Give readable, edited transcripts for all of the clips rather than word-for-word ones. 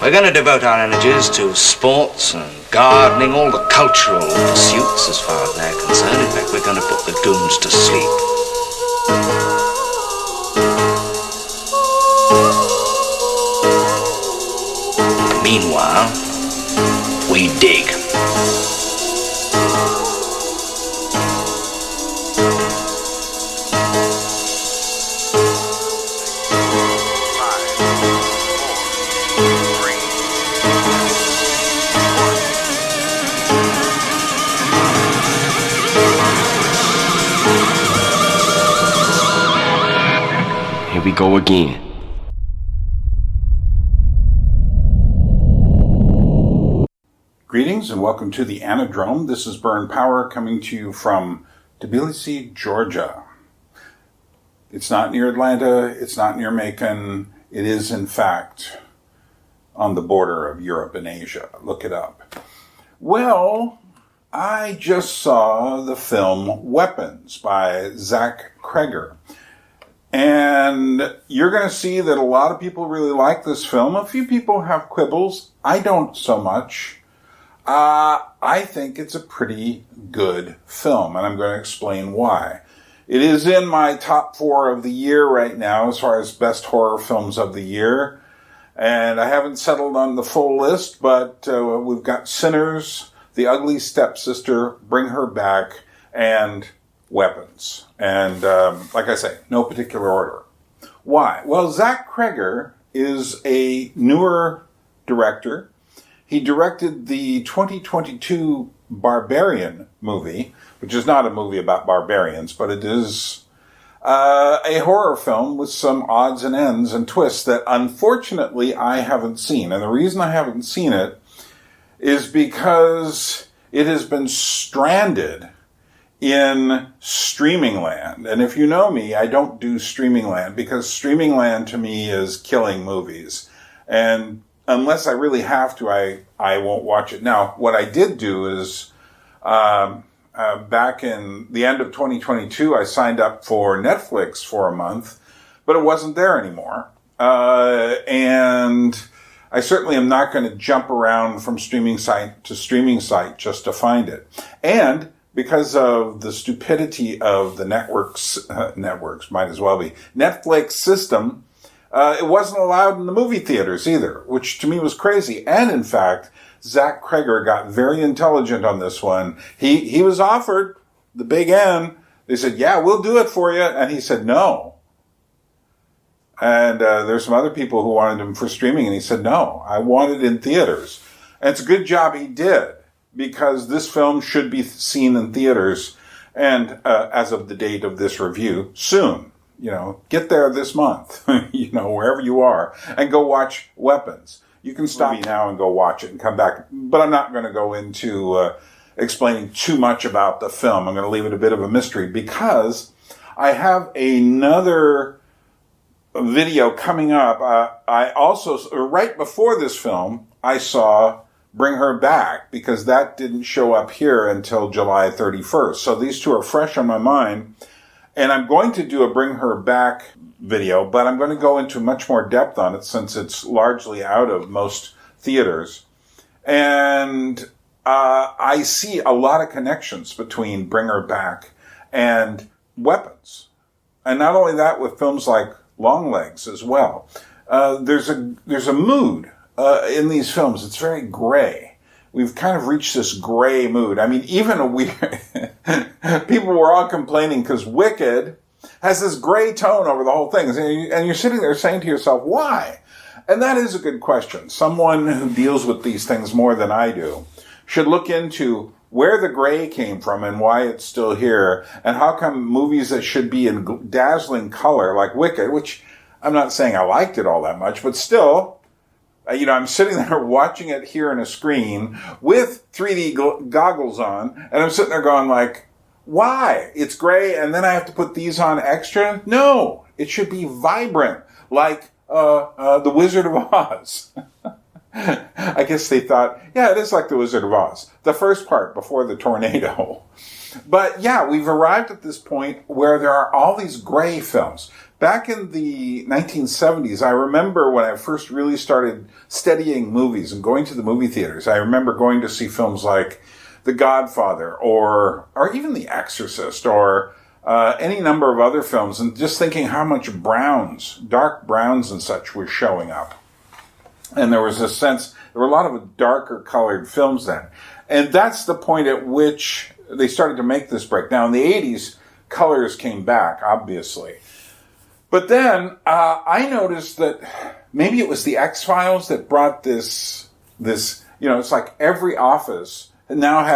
We're going to devote our energies to sports and gardening, all the cultural pursuits as far as they're concerned. In fact, we're going to put the goons to sleep. Meanwhile, we dig. Here we go again. Greetings and welcome to the Anadrome. This is Burn Power coming to you from Tbilisi, Georgia. It's not near Atlanta, it's not near Macon. It is, in fact, on the border of Europe and Asia. Look it up. Well, I just saw the film Weapons by Zach Cregger. And you're going to see that a lot of people really like this film. A few people have quibbles. I don't so much. I think it's a pretty good film, and I'm going to explain why. It is in my top 4 of the year right now as far as best horror films of the year. And I haven't settled on the full list, but we've got Sinners, The Ugly Stepsister, Bring Her Back, and Weapons. And like I say, no particular order. Why? Well, Zach Cregger is a newer director. He directed the 2022 Barbarian movie, which is not a movie about barbarians, but it is a horror film with some odds and ends and twists that unfortunately I haven't seen. And the reason I haven't seen it is because it has been stranded in streaming land. And if you know me, I don't do streaming land because streaming land to me is killing movies. And unless I really have to, I won't watch it. Now, what I did do is, back in the end of 2022, I signed up for Netflix for a month, but it wasn't there anymore. And I certainly am not going to jump around from streaming site to streaming site just to find it. And because of the stupidity of the networks might as well be, Netflix system, it wasn't allowed in the movie theaters either, which to me was crazy. And in fact, Zach Cregger got very intelligent on this one. He was offered the big N. They said, yeah, we'll do it for you. And he said, no. And there's some other people who wanted him for streaming, and he said, no, I want it in theaters. And it's a good job he did, because this film should be seen in theaters, and as of the date of this review, soon. You know, get there this month, you know, wherever you are, and go watch Weapons. You can stop now and go watch it and come back. But I'm not going to go into explaining too much about the film. I'm going to leave it a bit of a mystery because I have another video coming up. I also, right before this film, I saw Bring Her Back because that didn't show up here until July 31st. So these two are fresh on my mind. And I'm going to do a Bring Her Back video, but I'm going to go into much more depth on it since it's largely out of most theaters. And I see a lot of connections between Bring Her Back and Weapons. And not only that, with films like Longlegs as well. There's a mood in these films. It's very gray. We've kind of reached this gray mood. I mean, even people were all complaining because Wicked has this gray tone over the whole thing. And you're sitting there saying to yourself, why? And that is a good question. Someone who deals with these things more than I do should look into where the gray came from and why it's still here. And how come movies that should be in dazzling color, like Wicked, which I'm not saying I liked it all that much, but still, you know, I'm sitting there watching it here on a screen with 3D goggles on, and I'm sitting there going like, why? It's gray, and then I have to put these on extra? No, it should be vibrant, like The Wizard of Oz. I guess they thought, yeah, it is like The Wizard of Oz. The first part before the tornado. But yeah, we've arrived at this point where there are all these gray films. Back in the 1970s, I remember when I first really started studying movies and going to the movie theaters. I remember going to see films like The Godfather or even The Exorcist or any number of other films, and just thinking how much browns, dark browns and such, were showing up. And there was a sense, there were a lot of darker colored films then. And that's the point at which they started to make this break. Now, in the 80s, colors came back, obviously. But then I noticed that maybe it was the X-Files that brought this, it's like every office now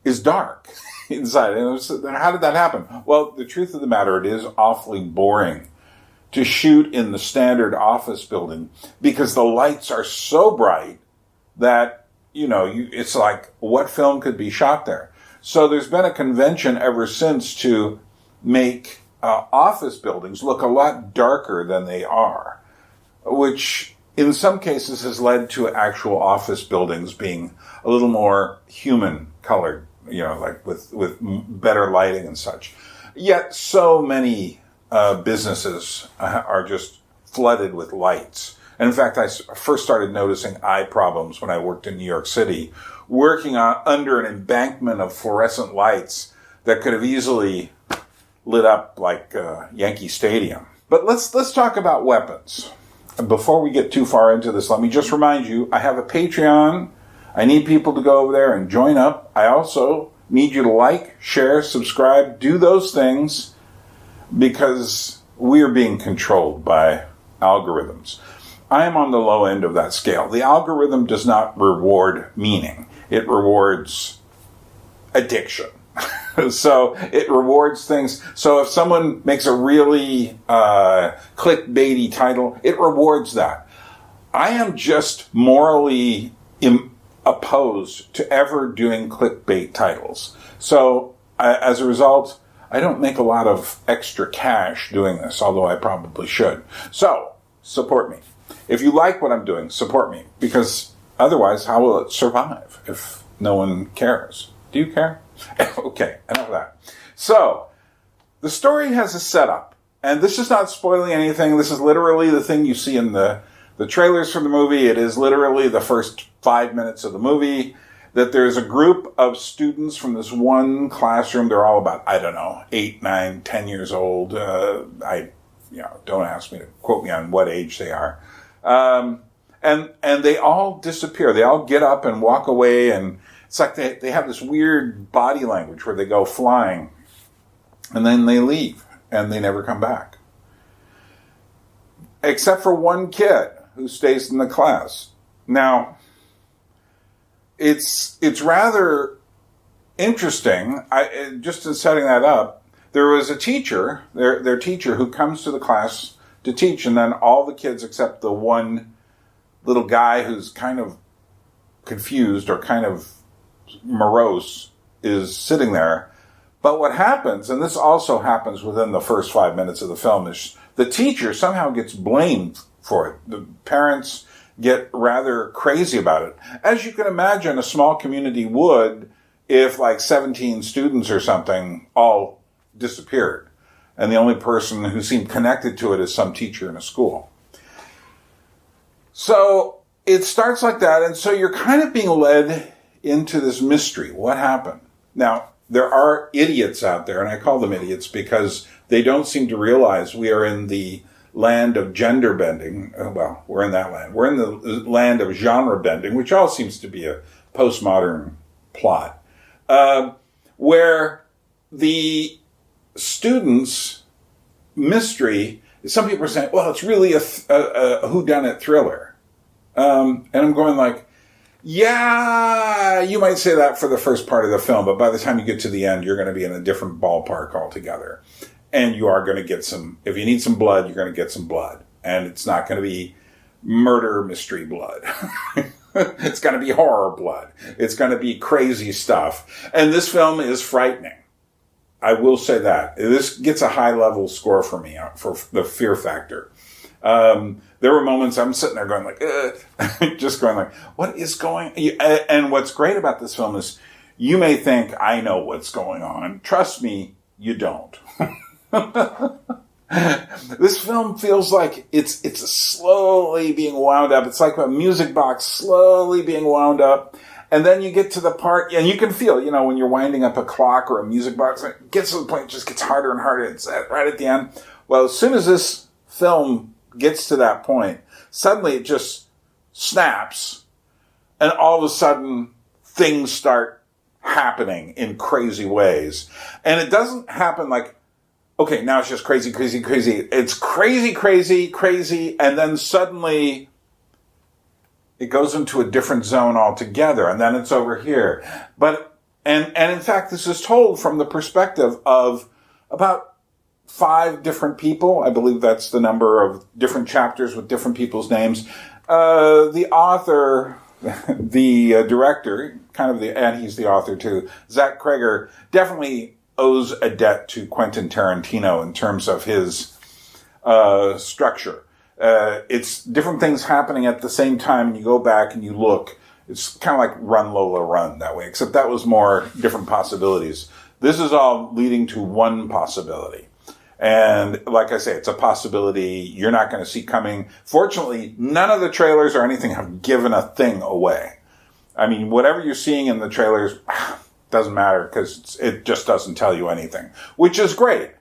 is dark inside. And how did that happen? Well, the truth of the matter, it is awfully boring to shoot in the standard office building because the lights are so bright that, it's like, what film could be shot there? So there's been a convention ever since to make office buildings look a lot darker than they are, which in some cases has led to actual office buildings being a little more human colored, like with better lighting and such. Yet so many businesses are just flooded with lights. And in fact, I first started noticing eye problems when I worked in New York City, working under an embankment of fluorescent lights that could have easily lit up like Yankee Stadium. But let's talk about weapons. And before we get too far into this, let me just remind you, I have a Patreon. I need people to go over there and join up. I also need you to like, share, subscribe, do those things because we are being controlled by algorithms. I am on the low end of that scale. The algorithm does not reward meaning. It rewards addiction. So it rewards things. So if someone makes a really clickbaity title, it rewards that. I am just morally opposed to ever doing clickbait titles. So as a result, I don't make a lot of extra cash doing this, although I probably should. So support me. If you like what I'm doing, support me. Because otherwise, how will it survive if no one cares? Do you care? Okay, enough of that. So, the story has a setup, and this is not spoiling anything. This is literally the thing you see in the trailers for the movie. It is literally the first 5 minutes of the movie, that there's a group of students from this one classroom. They're all about, 8, 9, 10 years old. Don't ask me to quote me on what age they are. And they all disappear. They all get up and walk away, and it's like they have this weird body language where they go flying and then they leave and they never come back. Except for one kid who stays in the class. Now, it's rather interesting. Just in setting that up, there was a teacher, their teacher, who comes to the class to teach, and then all the kids except the one little guy who's kind of confused or kind of morose is sitting there. But what happens, and this also happens within the first 5 minutes of the film, is the teacher somehow gets blamed for it. The parents get rather crazy about it. As you can imagine, a small community would if like 17 students or something all disappeared. And the only person who seemed connected to it is some teacher in a school. So it starts like that, and so you're kind of being led into this mystery. What happened? Now, there are idiots out there, and I call them idiots because they don't seem to realize we are in the land of gender bending. Well, we're in that land. We're in the land of genre bending, which all seems to be a postmodern plot, where the students' mystery, some people are saying, well, it's really a whodunit thriller. And I'm going like, yeah, you might say that for the first part of the film, but by the time you get to the end, you're going to be in a different ballpark altogether. And you are going to get if you need some blood, you're going to get some blood. And it's not going to be murder mystery blood. It's going to be horror blood. It's going to be crazy stuff. And this film is frightening. I will say that. This gets a high level score for me for the fear factor. There were moments I'm sitting there going like, just going like, what is going on? And what's great about this film is you may think I know what's going on. Trust me, you don't. This film feels like it's slowly being wound up. It's like a music box slowly being wound up. And then you get to the part, and you can feel, when you're winding up a clock or a music box, it gets to the point, it just gets harder and harder. It's right at the end. Well, as soon as this film gets to that point, suddenly it just snaps, and all of a sudden things start happening in crazy ways. And it doesn't happen like, okay, now it's just crazy, crazy, crazy. It's crazy, crazy, crazy, and then suddenly it goes into a different zone altogether, and then it's over here. But and in fact, this is told from the perspective of about 5 different people. I believe that's the number of different chapters with different people's names. The author, the director, and he's the author too, Zach Cregger, definitely owes a debt to Quentin Tarantino in terms of his structure. It's different things happening at the same time, and you go back and you look. It's kind of like Run Lola Run that way, except that was more different possibilities. This is all leading to one possibility. And like I say, it's a possibility you're not going to see coming. Fortunately, none of the trailers or anything have given a thing away. I mean, whatever you're seeing in the trailers doesn't matter because it just doesn't tell you anything, which is great.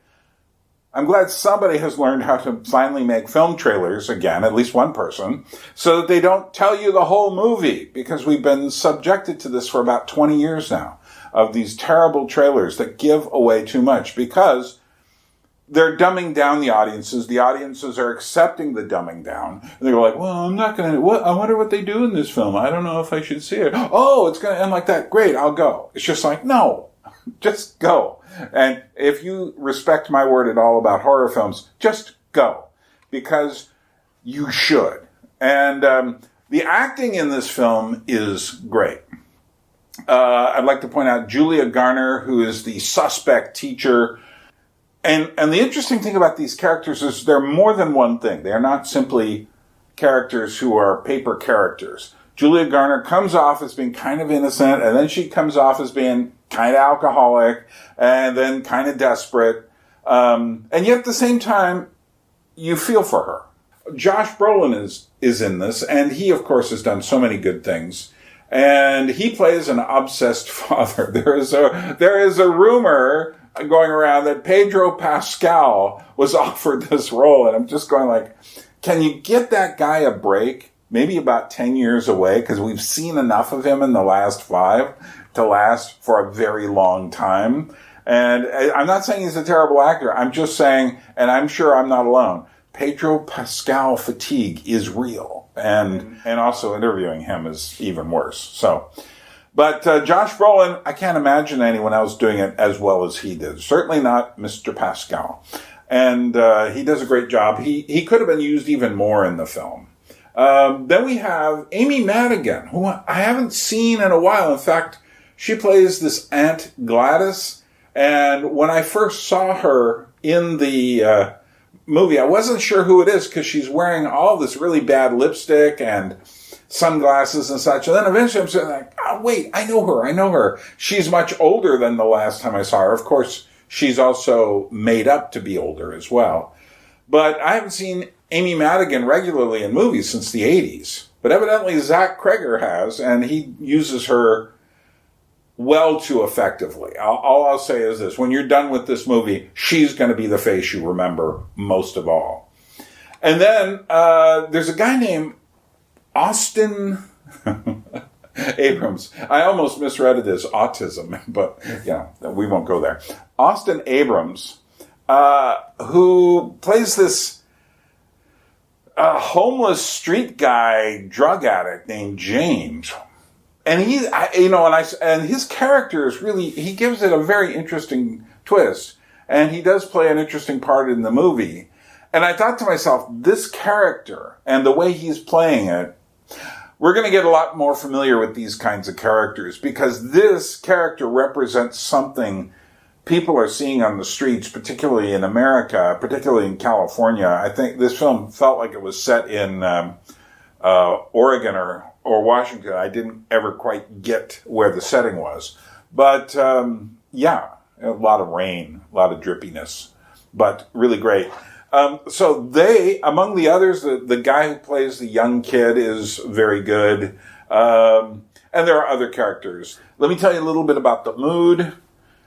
I'm glad somebody has learned how to finally make film trailers again, at least one person, so that they don't tell you the whole movie, because we've been subjected to this for about 20 years now, of these terrible trailers that give away too much, because they're dumbing down the audiences. The audiences are accepting the dumbing down. And they're like, well, I'm not going to, I wonder what they do in this film. I don't know if I should see it. Oh, it's going to end like that. Great, I'll go. It's just like, no, just go. And if you respect my word at all about horror films, just go. Because you should. And the acting in this film is great. I'd like to point out Julia Garner, who is the suspect teacher. And the interesting thing about these characters is they're more than one thing. They are not simply characters who are paper characters. Julia Garner comes off as being kind of innocent, and then she comes off as being kind of alcoholic, and then kind of desperate. And yet at the same time, you feel for her. Josh Brolin is in this, and he, of course, has done so many good things. And he plays an obsessed father. There is a rumor going around that Pedro Pascal was offered this role, and I'm just going like, can you get that guy a break? Maybe about 10 years away, because we've seen enough of him in the last 5 to last for a very long time. And I'm not saying he's a terrible actor. I'm just saying, and I'm sure I'm not alone, Pedro Pascal fatigue is real. And also interviewing him is even worse. So, but Josh Brolin, I can't imagine anyone else doing it as well as he did. Certainly not Mr. Pascal. And he does a great job. He could have been used even more in the film. Then we have Amy Madigan, who I haven't seen in a while. In fact, she plays this Aunt Gladys. And when I first saw her in the movie, I wasn't sure who it is because she's wearing all this really bad lipstick and sunglasses and such. And then eventually I'm saying, like, oh, wait, I know her. She's much older than the last time I saw her. Of course, she's also made up to be older as well. But I haven't seen Amy Madigan regularly in movies since the 80s. But evidently Zach Cregger has, and he uses her well too effectively. All I'll say is this. When you're done with this movie, she's going to be the face you remember most of all. And then there's a guy named Austin Abrams. I almost misread it as autism, but we won't go there. Austin Abrams, who plays this homeless street guy, drug addict named James. And his character is really, he gives it a very interesting twist. And he does play an interesting part in the movie. And I thought to myself, this character and the way he's playing it, we're going to get a lot more familiar with these kinds of characters, because this character represents something people are seeing on the streets, particularly in America, particularly in California. I think this film felt like it was set in Oregon or Washington. I didn't ever quite get where the setting was. But, a lot of rain, a lot of drippiness, but really great. So they, among the others, the guy who plays the young kid is very good. And there are other characters. Let me tell you a little bit about the mood.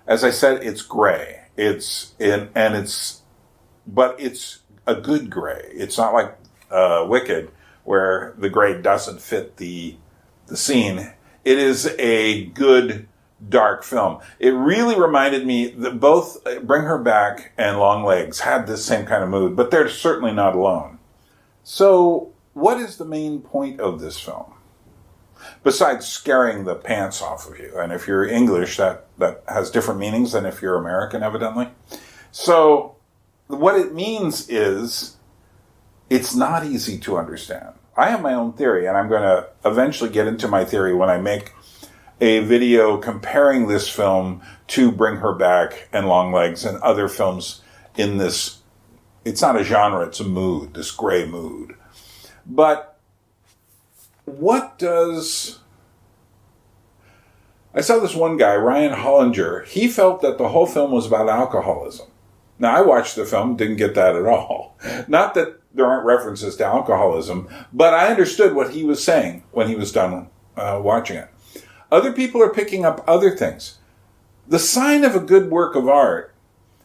As I said, it's gray. But it's a good gray. It's not like Wicked, where the gray doesn't fit the scene. It is a good dark film. It really reminded me that both Bring Her Back and Long Legs had this same kind of mood, but they're certainly not alone. So, what is the main point of this film? Besides scaring the pants off of you. And if you're English, that has different meanings than if you're American, evidently. So, what it means is, it's not easy to understand. I have my own theory, and I'm going to eventually get into my theory when I make a video comparing this film to Bring Her Back and Long Legs and other films in this. It's not a genre, it's a mood, this gray mood. But what does... I saw this one guy, Ryan Hollinger, he felt that the whole film was about alcoholism. Now, I watched the film, didn't get that at all. Not that there aren't references to alcoholism, but I understood what he was saying when he was done watching it. Other people are picking up other things. The sign of a good work of art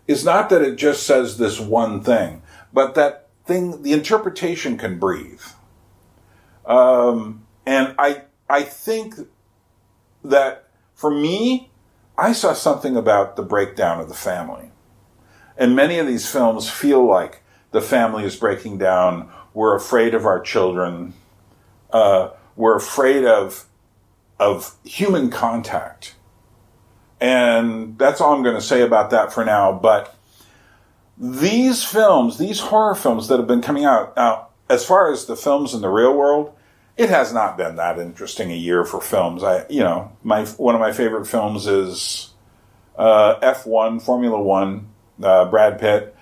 is not that it just says this one thing, but that thing, the interpretation can breathe. And I think that for me, I saw something about the breakdown of the family. And many of these films feel like the family is breaking down. We're afraid of our children. We're afraid of human contact. And that's all I'm going to say about that for now. But these films, these horror films that have been coming out, now, as far as the films in the real world, it has not been that interesting a year for films. One of my favorite films is F1, Formula One, Brad Pitt.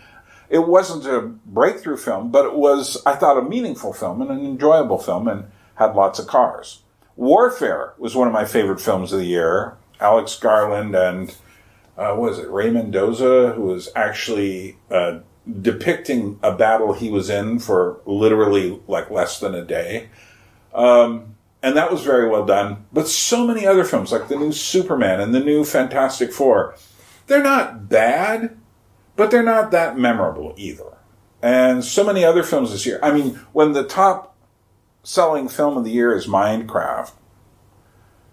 It wasn't a breakthrough film, but it was, I thought, a meaningful film and an enjoyable film and had lots of cars. Warfare was one of my favorite films of the year. Alex Garland and, Ray Mendoza, who was actually depicting a battle he was in for literally like less than a day. And that was very well done. But so many other films, like the new Superman and the new Fantastic Four, they're not bad, but they're not that memorable either. And so many other films this year. I mean, when the top selling film of the year is Minecraft,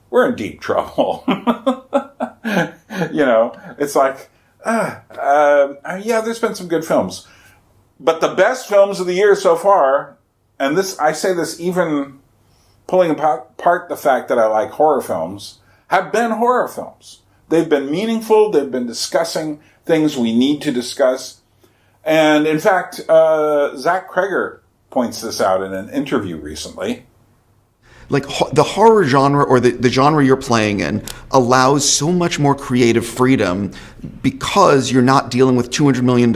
we're in deep trouble. It's like, there's been some good films. But the best films of the year so far, and this, I say this even pulling apart the fact that I like horror films, have been horror films. They've been meaningful. They've been discussing things we need to discuss. And in fact, Zach Cregger points this out in an interview recently. Like the horror genre, or the genre you're playing in, allows so much more creative freedom because you're not dealing with $200 million.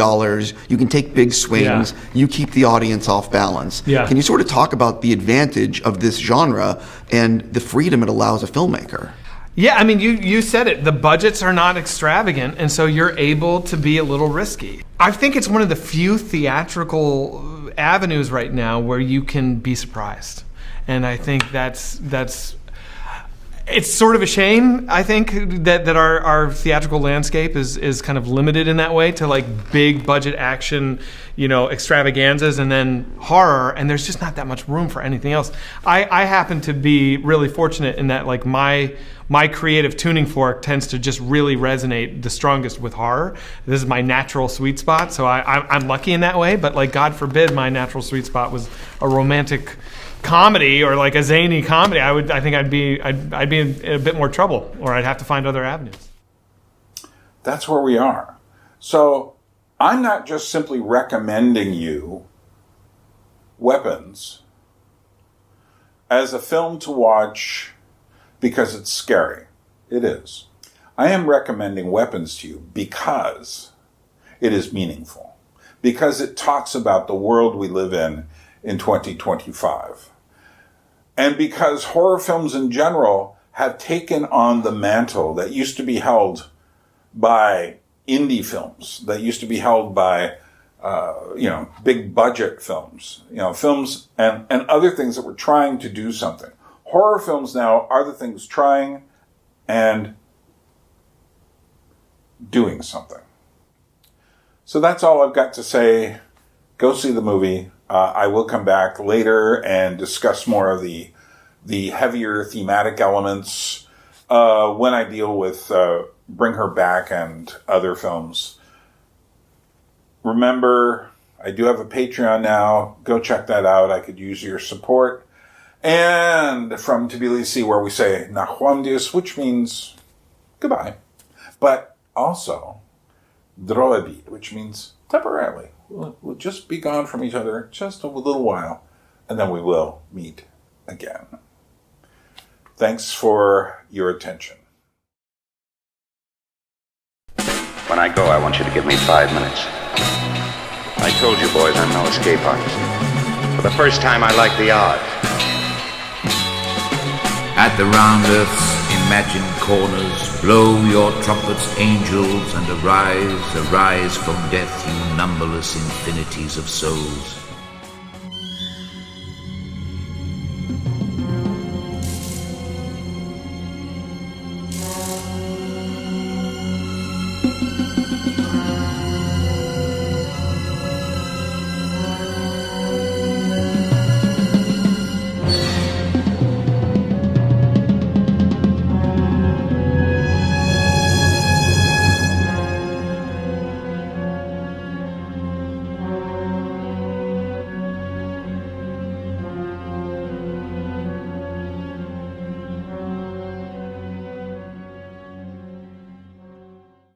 You can take big swings. Yeah. You keep the audience off balance. Yeah. Can you sort of talk about the advantage of this genre and the freedom it allows a filmmaker? Yeah, I mean, you said it. The budgets are not extravagant, and so you're able to be a little risky. I think it's one of the few theatrical avenues right now where you can be surprised. And I think it's sort of a shame, I think, that our theatrical landscape is kind of limited in that way to like big budget action, extravaganzas and then horror, and there's just not that much room for anything else. I happen to be really fortunate in that like my creative tuning fork tends to just really resonate the strongest with horror. This is my natural sweet spot, so I'm lucky in that way, but like God forbid my natural sweet spot was a romantic comedy or like a zany comedy. I think I'd be in a bit more trouble, or I'd have to find other avenues. That's where we are. So I'm not just simply recommending you Weapons as a film to watch because it's scary. It is. I am recommending Weapons to you because it is meaningful, because it talks about the world we live in 2025. And because horror films in general have taken on the mantle that used to be held by indie films, that used to be held by big budget films, films and other things that were trying to do something. Horror films now are the things trying and doing something. So that's all I've got to say. Go see the movie. I will come back later and discuss more of the heavier thematic elements when I deal with Bring Her Back and other films. Remember, I do have a Patreon now. Go check that out. I could use your support. And from Tbilisi, where we say Nachwamdius, which means goodbye, but also Droebit, which means temporarily. We'll just be gone from each other just a little while, and then we will meet again. Thanks for your attention. When I go, I want you to give me 5 minutes. I told you boys I'm no escape artist. For the first time, I like the odds. At the round earth's imagined corners, blow your trumpets, angels, and arise, arise from death, you numberless infinities of souls.